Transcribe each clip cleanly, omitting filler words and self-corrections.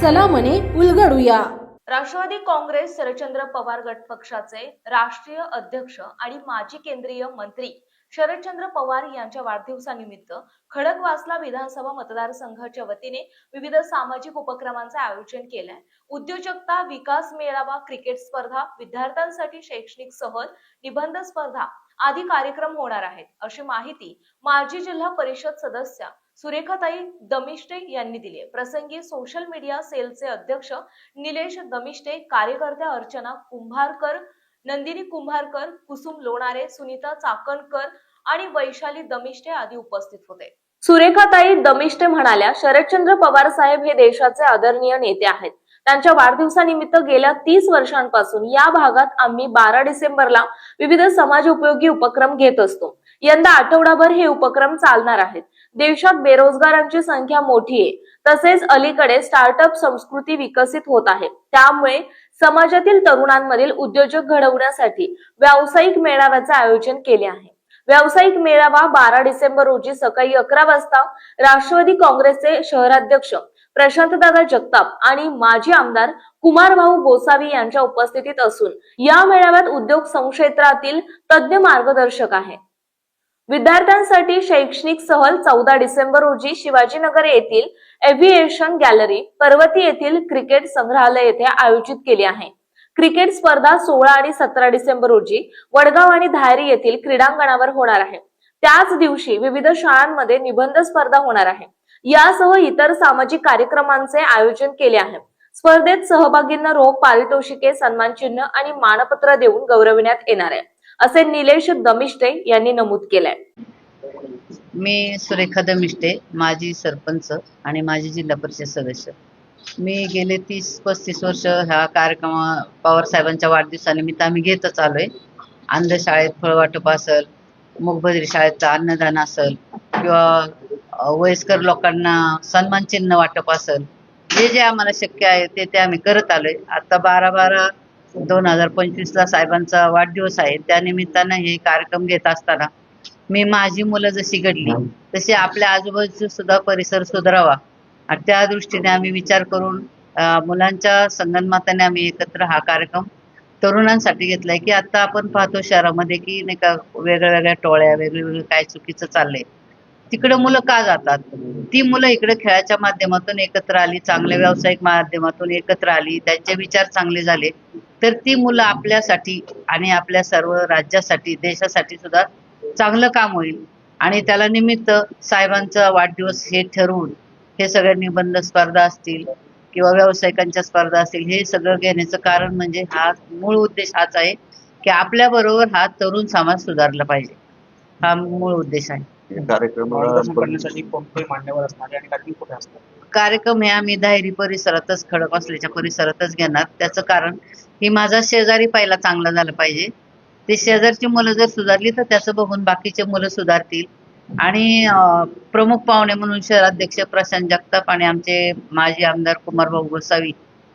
चला मने उलगडूया। राष्ट्रवादी काँग्रेस शरदचंद्र पवार गट पक्षाचे राष्ट्रीय अध्यक्ष आणि माजी केंद्रीय मंत्री शरदचंद्र पवार यांच्या वाढदिवसानिमित्त खडकवासला विधानसभा मतदारसंघाच्या वतीने विविध सामाजिक उपक्रमांचे आयोजन केले। उद्योजकता विकास मेळावा, क्रिकेट स्पर्धा, विद्यार्थ्यांसाठी शैक्षणिक सहल, निबंध स्पर्धा आदी कार्यक्रम होणार आहेत, अशी माहिती माजी जिल्हा परिषद सदस्य सुरेखाताई दमिष्टे यांनी दिली। प्रसंगी सोशल मीडिया सेलचे अध्यक्ष निलेश दमिष्टे, कार्यकर्त्या अर्चना कुंभारकर, नंदिनी कुंभारकर, कुसुम लोणारे, सुनीता चाकणकर आणि वैशाली दमिष्टे आदी उपस्थित होते। सुरेखाताई दमिष्टे म्हणाल्या, शरदचंद्र पवार साहेब हे देशाचे आदरणीय नेते आहेत। त्यांच्या वाढदिवसानिमित्त गेल्या 30 वर्षांपासून या भागात आम्ही 12 डिसेंबरला विविध समाजोपयोगी उपक्रम घेत असतो। यंदा आठवडाभर हे उपक्रम चालणार आहेत। देशात बेरोजगारांची संख्या मोठी आहे, तसेच अलीकडे स्टार्टअप संस्कृती विकसित होत आहे। त्यामुळे समाजातील तरुणांमधील उद्योजक घडवण्यासाठी व्यावसायिक मेळाव्याचे आयोजन केले आहे। व्यावसायिक मेळावा 12 डिसेंबर रोजी सकाळी 11 वाजता राष्ट्रवादी काँग्रेसचे शहराध्यक्ष प्रशांतदादा जगताप आणि माजी आमदार कुमारभाऊ गोसावी यांच्या उपस्थितीत असून या मेळाव्यात उद्योग संक्षेत्रातील तज्ञ मार्गदर्शक आहे। विद्यार्थ्यांसाठी शैक्षणिक सहल 14 डिसेंबर रोजी शिवाजीनगर येथील एव्हिएशन गॅलरी, पर्वती येथील क्रिकेट संग्रहालय येथे आयोजित केली आहे। क्रिकेट स्पर्धा 16 आणि 17 डिसेंबर रोजी वडगाव आणि धायरी येथील क्रीडांगणावर होणार आहे। त्याच दिवशी विविध शाळांमध्ये निबंध स्पर्धा होणार आहे। यासह इतर सामाजिक कार्यक्रमांचे आयोजन केले आहे। स्पर्धेत सहभागींना रोख पारितोषिके, सन्मानचिन्ह आणि मानपत्र देऊन गौरविण्यात येणार आहे, असे निलेश दमिष्टे यांनी नमूद केलंय। मी सुरेखा दमिष्टे, माजी सरपंच आणि माजी जिल्हा परिषद सदस्य। मी गेले 30-35 वर्ष ह्या कार्यक्रम पवार साहेबांच्या वाढदिवसानिमित्त आम्ही घेतच आलोय। अंध शाळेत फळवाटप असेल, मूकबधिर शाळेचं अन्नदान असेल किंवा वयस्कर लोकांना सन्मान चिन्ह वाटप असेल, जे आम्हाला शक्य आहे ते आम्ही करत आलोय। आता 12/12/2025 ला साहेबांचा वाढदिवस आहे, त्या निमित्तानं हे कार्यक्रम घेत असताना मी माझी मुलं जशी घडली तशी आपल्या आजूबाजूचा सुद्धा परिसर सुधारावा आणि त्या दृष्टीने आम्ही विचार करून मुलांच्या संगनमताने आम्ही एकत्र हा कार्यक्रम तरुणांसाठी घेतलाय। की आता आपण पाहतो शहरामध्ये की नाही का वेगवेगळ्या टोळ्या, वेगवेगळं काय चुकीचं चाललंय, तिकडे मुलं का जातात? ती मुलं इकडे खेळाच्या माध्यमातून एकत्र आली, चांगल्या व्यावसायिक माध्यमातून एकत्र आली, त्यांचे विचार चांगले झाले, तर ती मुलं आपल्यासाठी आणि आपल्या सर्व राज्यासाठी, देशासाठी सुद्धा चांगलं काम होईल। आणि त्याला निमित्त साहेबांचा वाढदिवस हे ठरवून हे सगळे निबंध स्पर्धा असतील किंवा व्यावसायिकांच्या स्पर्धा असतील, हे सगळं घेण्याचं कारण म्हणजे हा मूळ उद्देश हाच आहे की आपल्या बरोबर हा तरुण समाज सुधारला पाहिजे, हा मूळ उद्देश आहे। कार्यक्रम हे आम्ही धायरी परिसरातच, खडकवासल्याच्या परिसरातच घेणार। त्याचं कारण की माझा शेजारी पहिला चांगला झाला पाहिजे, ते शेजारची मुलं जर सुधारली तर त्याचं बघून बाकीचे मुलं सुधारतील। आणि प्रमुख पाहुणे म्हणून शहराध्यक्ष प्रशांत जगताप आणि आमचे माजी आमदार कुमारभाऊ गोसावी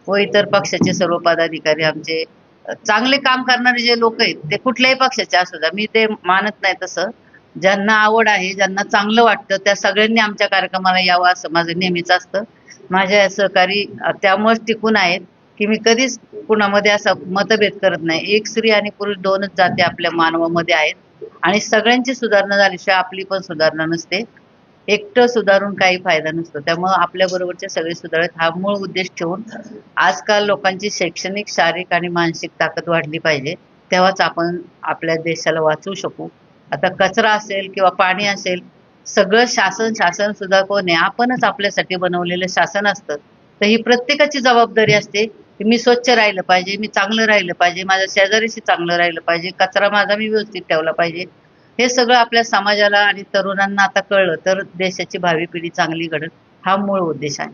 व इतर पक्षाचे सर्व पदाधिकारी, आमचे चांगले काम करणारे जे लोक आहेत ते कुठल्याही पक्षाचे असू द्या, मी ते मानत नाही तसं, ज्यांना आवड आहे, ज्यांना चांगलं वाटतं त्या सगळ्यांनी आमच्या कार्यक्रमाला यावं असं माझं नेहमीच असतं। माझ्या सहकारी त्यामुळेच टिकून आहेत की मी कधीच कुणामध्ये असा मतभेद करत नाही। एक स्त्री आणि पुरुष दोनच जाती आपल्या मानवामध्ये आहेत आणि सगळ्यांची सुधारणा झाल्याशिवाय आपली पण सुधारणा नसते। एकटं सुधारून काही फायदा नसतो। त्यामुळे आपल्या बरोबरचे सगळे सुधारत हा मूळ उद्देश ठेवून आजकाल लोकांची शैक्षणिक, शारीरिक आणि मानसिक ताकद वाढली पाहिजे, तेव्हाच आपण आपल्या देशाला वाचवू शकू। आता कचरा असेल किंवा पाणी असेल, सगळं शासन सुद्धा कोण आहे? आपणच आपल्यासाठी बनवलेलं शासन असतं। तर ही प्रत्येकाची जबाबदारी असते की मी स्वच्छ राहिलं पाहिजे, मी चांगलं राहिलं पाहिजे, माझ्या शेजारीशी चांगलं राहिलं पाहिजे, कचरा माझा मी व्यवस्थित ठेवला पाहिजे। हे सगळं आपल्या समाजाला आणि तरुणांना आता कळलं तर देशाची भावी पिढी चांगली घडेल, हा मूळ उद्देश आहे।